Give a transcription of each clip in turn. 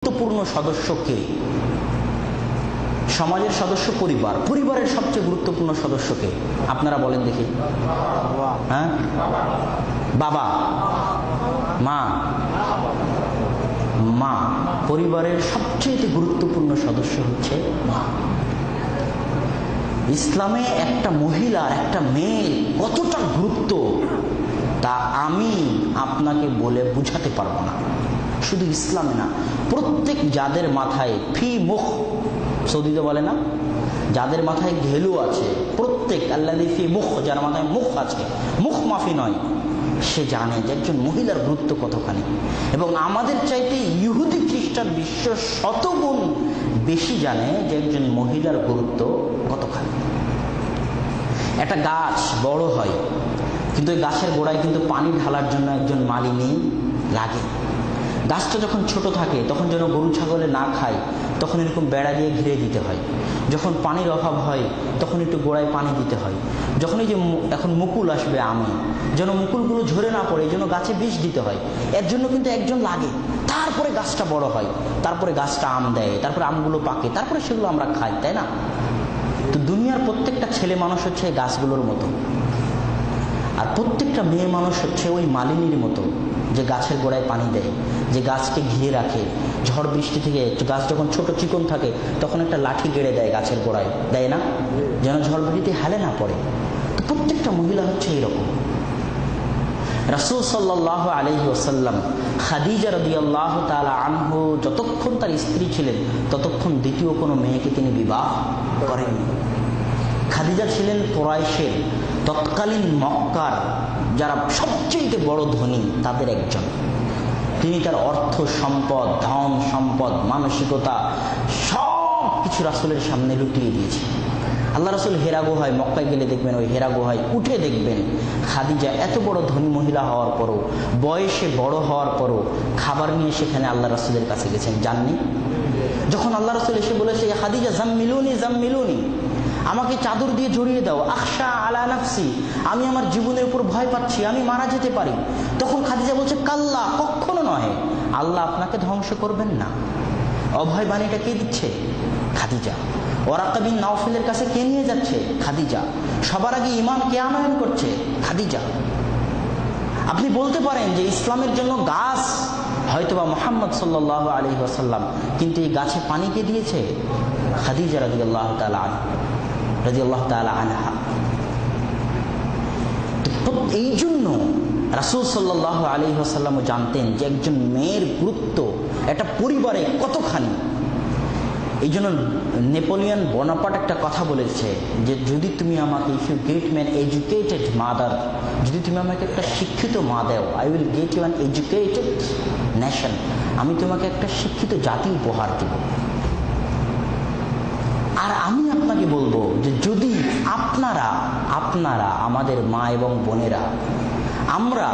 গুরুত্বপূর্ণ সদস্য কে? সমাজের সদস্য পরিবার। পরিবারের সবচেয়ে গুরুত্বপূর্ণ সদস্য কে? আপনারা বলেন দেখি। হ্যাঁ, বাবা, মা। মা পরিবারের সবচেয়ে গুরুত্বপূর্ণ সদস্য হচ্ছে মা। ইসলামে একটা মহিলার, একটা মেয়ের কতটা গুরুত্ব তা আমি আপনাকে বলে বুঝাতে পারবো না। শুধু ইসলামে না, প্রত্যেক যাদের মাথায় ফি মুখ, সৌদিতে বলে না, যাদের মাথায় ঘেলু আছে, প্রত্যেক আল্লাযী ফি মুখ, যার মাথায় মুখ আছে, মুখ মাফি নয়, সে জানে যে একজন মহিলার গুরুত্ব কতখানি। এবং আমাদের চাইতে ইহুদি খ্রিস্টান বিশ্ব শতগুণ বেশি জানে যে একজন মহিলার গুরুত্ব কতখানি। একটা গাছ বড় হয়, কিন্তু ওই গাছের গোড়ায় কিন্তু পানি ঢালার জন্য একজন মালিনী লাগে। গাছটা যখন ছোট থাকে তখন যেন গরু ছাগলে না খায়, তখন এরকম বেড়া দিয়ে ঘিরে দিতে হয়। যখন পানির অভাব হয় তখন একটু গোড়ায় পানি দিতে হয়। যখন এই যে এখন মুকুল আসবে আমে, যেন মুকুলগুলো ঝরে না পড়ে, এই জন্য গাছে বিষ দিতে হয়। এর জন্য কিন্তু একজন লাগে। তারপরে গাছটা বড় হয়, তারপরে গাছটা আম দেয়, তারপরে আমগুলো পাকে, তারপরে সেগুলো আমরা খাই, তাই না? তো দুনিয়ার প্রত্যেকটা ছেলে মানুষ হচ্ছে গাছগুলোর মতো, আর প্রত্যেকটা মেয়ে মানুষ হচ্ছে ওই মালিনীর মতো, যে গাছের গোড়ায় পানি দেয়, যে গাছকে ঘিরে রাখে। ঝড় বৃষ্টি থেকে গাছ যখন ছোট চিকন থাকে তখন একটা লাঠি গেড়ে দেয় গাছের গোড়ায়, দেয় না? যেন ঝড় বৃষ্টিতে হালে না পড়ে। তো প্রত্যেকটা মহিলা হচ্ছে এইরকম। রাসূল সাল্লাল্লাহু আলাইহি ওয়াসাল্লাম খাদিজা রাদিয়াল্লাহু তাআলা আনহু যতক্ষণ তার স্ত্রী ছিলেন ততক্ষণ দ্বিতীয় কোনো মেয়েকে তিনি বিবাহ করেননি। খাদিজা ছিলেন কুরাইশের, তৎকালীন মক্কার যারা সবচেয়ে বড় ধনী তাদের একজন। তিনি তার অর্থ সম্পদ, ধন সম্পদ, মানসিকতা সব কিছু রাসূলের সামনে লুটিয়ে দিয়েছে। আল্লাহ রাসূল হেরা গুহায়, মক্কায় গেলে দেখবেন ওই হেরা গুহায় উঠে দেখবেন খাদিজা এত বড় ধনী মহিলা হওয়ার পরও, বয়সে বড় হওয়ার পরও খাবার নিয়ে সেখানে আল্লাহ রাসূলের কাছে গেছেন, জাননি? যখন আল্লাহ রাসূল এসে বলেছে খাদিজা জাম্মিলুনি জাম্মিলুনি, আমাকে চাদর দিয়ে জড়িয়ে দাও, আখশা আলা নাফসি, আমি আমার জীবনের উপর ভয় পাচ্ছি, আমি মারা যেতে পারি। তখন খাদিজা বলছে কাল্লা, কখনো নয়, আল্লাহ আপনাকে ধ্বংস করবেন না। অভয় বাণীটা কে দিচ্ছে? খাদিজা। ওরাকা বিন নাওফেলের কাছে কে নিয়ে যাচ্ছে? খাদিজা। সবার আগে ঈমান কে আনয়ন করছে? খাদিজা। আপনি বলতে পারেন যে ইসলামের জন্য গাছ হয়তোবা মুহাম্মদ সাল্লাল্লাহু আলাইহি ওয়াসাল্লাম, কিন্তু এই গাছে পানি কে দিয়েছে? খাদিজা রাদিয়াল্লাহু তাআলা আনহা। এই জন্য রাসূল সাল্লাল্লাহু আলাইহি ওয়াসাল্লাম জানতেন যে একজন মেয়ের গুরুত্ব একটা পরিবারে কতখানি। এই জন্য নেপোলিয়ন বোনাপার্ট একটা কথা বলেছে যে যদি তুমি আমাকে, if you get me an educated mother, যদি তুমি আমাকে একটা শিক্ষিত মা দাও, I will get you an educated nation, আমি তোমাকে একটা শিক্ষিত জাতি উপহার দেব। আর আমি আপনাকে বলবো যে যদি আপনারা আমাদের মা এবং বোনেরা, আমরা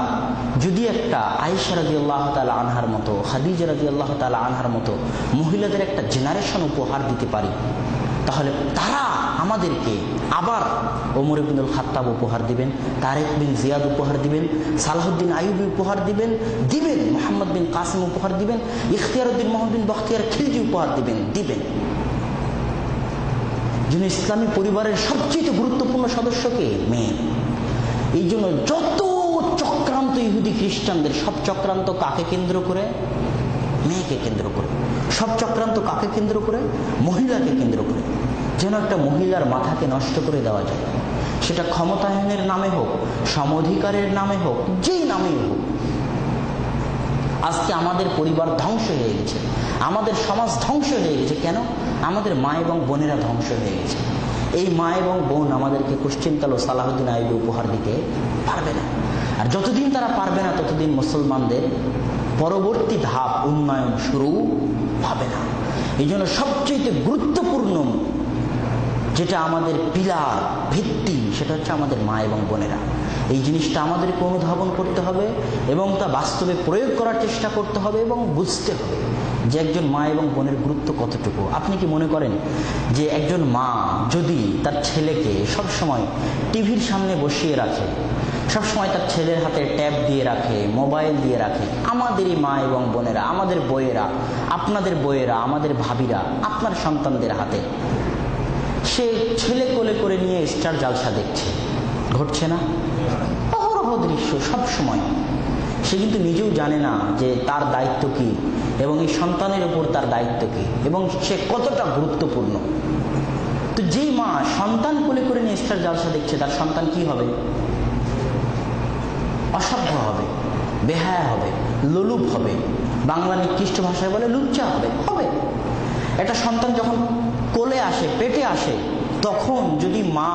যদি একটা আয়েশা রাদিয়াল্লাহু তাআলা আনহার মতো, খাদিজা রাদিয়াল্লাহু তাআলা আনহার মতো মহিলাদের একটা জেনারেশন উপহার দিতে পারি, তাহলে তারা আমাদেরকে আবার ওমর ইবনুল খাত্তাব উপহার দিবেন, তারেক বিন জিয়াদ উপহার দিবেন, সালাহুদ্দিন আইয়ুবী উপহার দিবেন, মুহাম্মদ বিন কাসিম উপহার দিবেন, ইখতিয়ারউদ্দিন মোহাম্মদ বিন বখতিয়ার খিলজি উপহার দিবেন। যেন ইসলামী পরিবারের সবচেয়ে গুরুত্বপূর্ণ সদস্যকে মেয়ে। এই জন্য যত চক্রান্ত ইহুদি খ্রিস্টানদের, সব চক্রান্ত কাকে কেন্দ্র করে? মেয়েকে কেন্দ্র করে। সব চক্রান্ত কাকে কেন্দ্র করে? মহিলাকে কেন্দ্র করে। যেন একটা মহিলার মাথাকে নষ্ট করে দেওয়া যায়, সেটা ক্ষমতায়নের নামে হোক, সম অধিকারের নামে হোক, যেই নামেই হোক। আজকে আমাদের পরিবার ধ্বংস হয়ে গেছে, আমাদের সমাজ ধ্বংস হয়ে গেছে। কেন? আমাদের মা এবং বোনেরা ধ্বংস হয়ে গেছে। এই মা এবং বোন আমাদেরকে কোশ্চেনকালো সালাহুদ্দিন আইয়ুবী উপহার দিতে পারবে না। আর যতদিন তারা পারবে না ততদিন মুসলমানদের পরবর্তী ধাপ উন্নয়ন শুরু হবে না। এই জন্য সবচেয়ে গুরুত্বপূর্ণ যেটা আমাদের পিলার, ভিত্তি, সেটা হচ্ছে আমাদের মা এবং বোনেরা। এই জিনিসটা আমাদেরকে অনুধাবন করতে হবে এবং তা বাস্তবে প্রয়োগ করার চেষ্টা করতে হবে এবং বুঝতে হবে যে একজন মা এবং বোনের গুরুত্ব কতটুকু। আপনি কি মনে করেন যে একজন মা যদি তার ছেলেকে সবসময় টিভির সামনে বসিয়ে রাখে, সবসময় তার ছেলের হাতে ট্যাব দিয়ে রাখে, মোবাইল দিয়ে রাখে। আমাদেরই মা এবং বোনেরা, আমাদের বইয়েরা, আপনাদের বইয়েরা, আমাদের ভাবিরা আপনার সন্তানদের হাতে সে ছেলে কোলে করে নিয়ে স্টার জালসা দেখছে, ঘটছে না? অহরহ দৃশ্য সবসময়। সে কিন্তু নিজেও জানে না যে তার দায়িত্ব কি এবং এই সন্তানের উপর তার দায়িত্ব কি এবং সে কতটা গুরুত্বপূর্ণ। তো যেই মা সন্তান কোলে করে নিয়ে স্টার জালসা দেখছে, তার সন্তান কি হবে? অসভ্য হবে, বেহায়া হবে, লোলুপ হবে, বাংলা নিকৃষ্ট ভাষায় বলে লুচ্চা হবে। একটা সন্তান যখন কোলে আসে, পেটে আসে, তখন যদি মা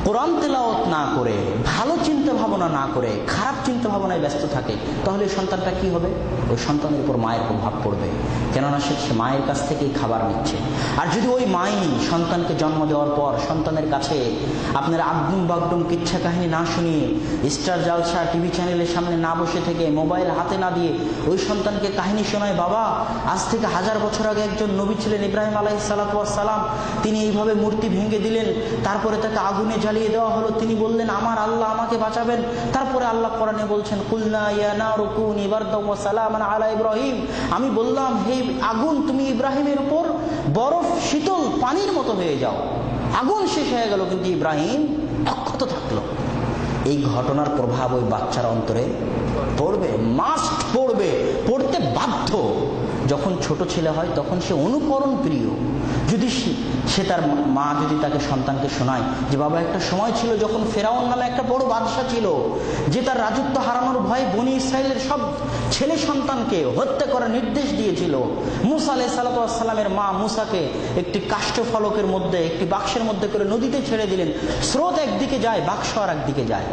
কোরআন তেলাওয়াত না করে, ভালো চিন্তা ভাবনা না করে, খারাপ চিন্তা ভাবনায় ব্যস্ত থাকে, তাহলে ওই সন্তানটা কি হবে? ওই সন্তানের উপর মায়ের প্রভাব পড়বে, কেননা সে মায়ের কাছ থেকেই খাবার নিচ্ছে। আর যদি ওই মাই সন্তানকে জন্ম দেওয়ার পর সন্তানের কাছে আপনার আগডুম বাগডুম কিচ্ছা কাহিনী না শুনিয়ে, স্টার জালসা টিভি চ্যানেলের সামনে না বসে থেকে, মোবাইল হাতে না দিয়ে ওই সন্তানকে কাহিনী শোনায়, বাবা আজ থেকে 1000 বছর আগে একজন নবী ছিলেন, ইব্রাহিম আলাইহিস সালাম, তিনি এইভাবে মূর্তি ভেঙে দিলেন, তারপরে তাকে আগুনে জ্বালিয়ে দেওয়া হলো, তিনি বললেন আমার আল্লাহ আমাকে বাঁচাবেন। তারপরে আল্লাহ কোরআনে বলছেন কুলনা ইয়া নারু কুনি বারদাও ওয়া সালামান আলা ইব্রাহিম, আমি বললাম হে আগুন তুমি ইব্রাহিমের উপর বরফ শীতল পানির মতো হয়ে যাও। আগুন শেষ হয়ে গেল, কিন্তু ইব্রাহিম অক্ষত থাকলো। এই ঘটনার প্রভাব ওই বাচ্চার অন্তরে পড়বে, মাস্ট পড়বে, পড়তে বাধ্য। যখন ছোট ছেলে হয় তখন সে অনুকরণ প্রিয়। যদি সে তার মা যদি তাকে সন্তানকে শোনায় যে বাবা একটা সময় ছিল যখন ফেরাউন নামে একটা বড় বাদশা ছিল, যে তার রাজত্ব হারানোর ভয়ে বনি ইসরাইলের সব ছেলে সন্তানকে হত্যা করার নির্দেশ দিয়েছিল। মুসা আলাইহিস সালামের মা মুসাকে একটি কাষ্ঠফলকের মধ্যে, একটি বাক্সের মধ্যে করে নদীতে ছেড়ে দিলেন। স্রোত একদিকে যায়, বাক্স আর একদিকে যায়।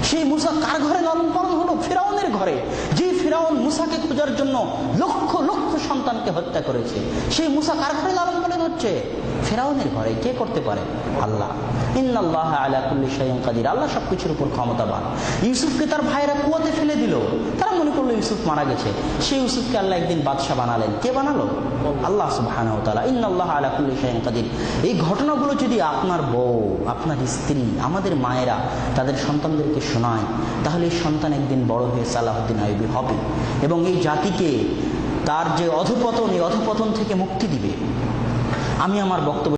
সেই মুসা কার ঘরে লালন পালন হলো? ফিরাউনের ঘরে। যে ফিরাউন মুসাকে খোঁজার জন্য লক্ষ লক্ষ সন্তানকে হত্যা করেছে, সেই মুসা কার ঘরে লালন পালন হচ্ছে? ফিরাউনের ঘরে। কে করতে পারে? আল্লাহ। ইন্নাল্লাহা আলা কুল্লি শাইইন কাদির। আল্লাহ সবকিছুর উপর ক্ষমতাবান। ইউসুফকে তার ভাইরা কুয়াতে ফেলে দিল, তারা মনে করলো ইউসুফ মারা গেছে। সেই ইউসুফকে আল্লাহ একদিন বাদশা বানালেন। কে বানালো? আল্লাহ সুবহানাহু ওয়া তাআলা। ইন্নাল্লাহা আলা কুল্লি শাইইন কাদির। এই ঘটনাগুলো যদি আপনার বউ, আপনার স্ত্রী, আমাদের মায়েরা তাদের সন্তানদেরকে শোনায়, তাহলে এই সন্তান একদিন বড় হয়ে সালাহুদ্দিন আইয়ুবী হবে এবং এই জাতিকে তার যে অধঃপতন, এই অধঃপতন থেকে মুক্তি দিবে। আমি আমার বক্তব্য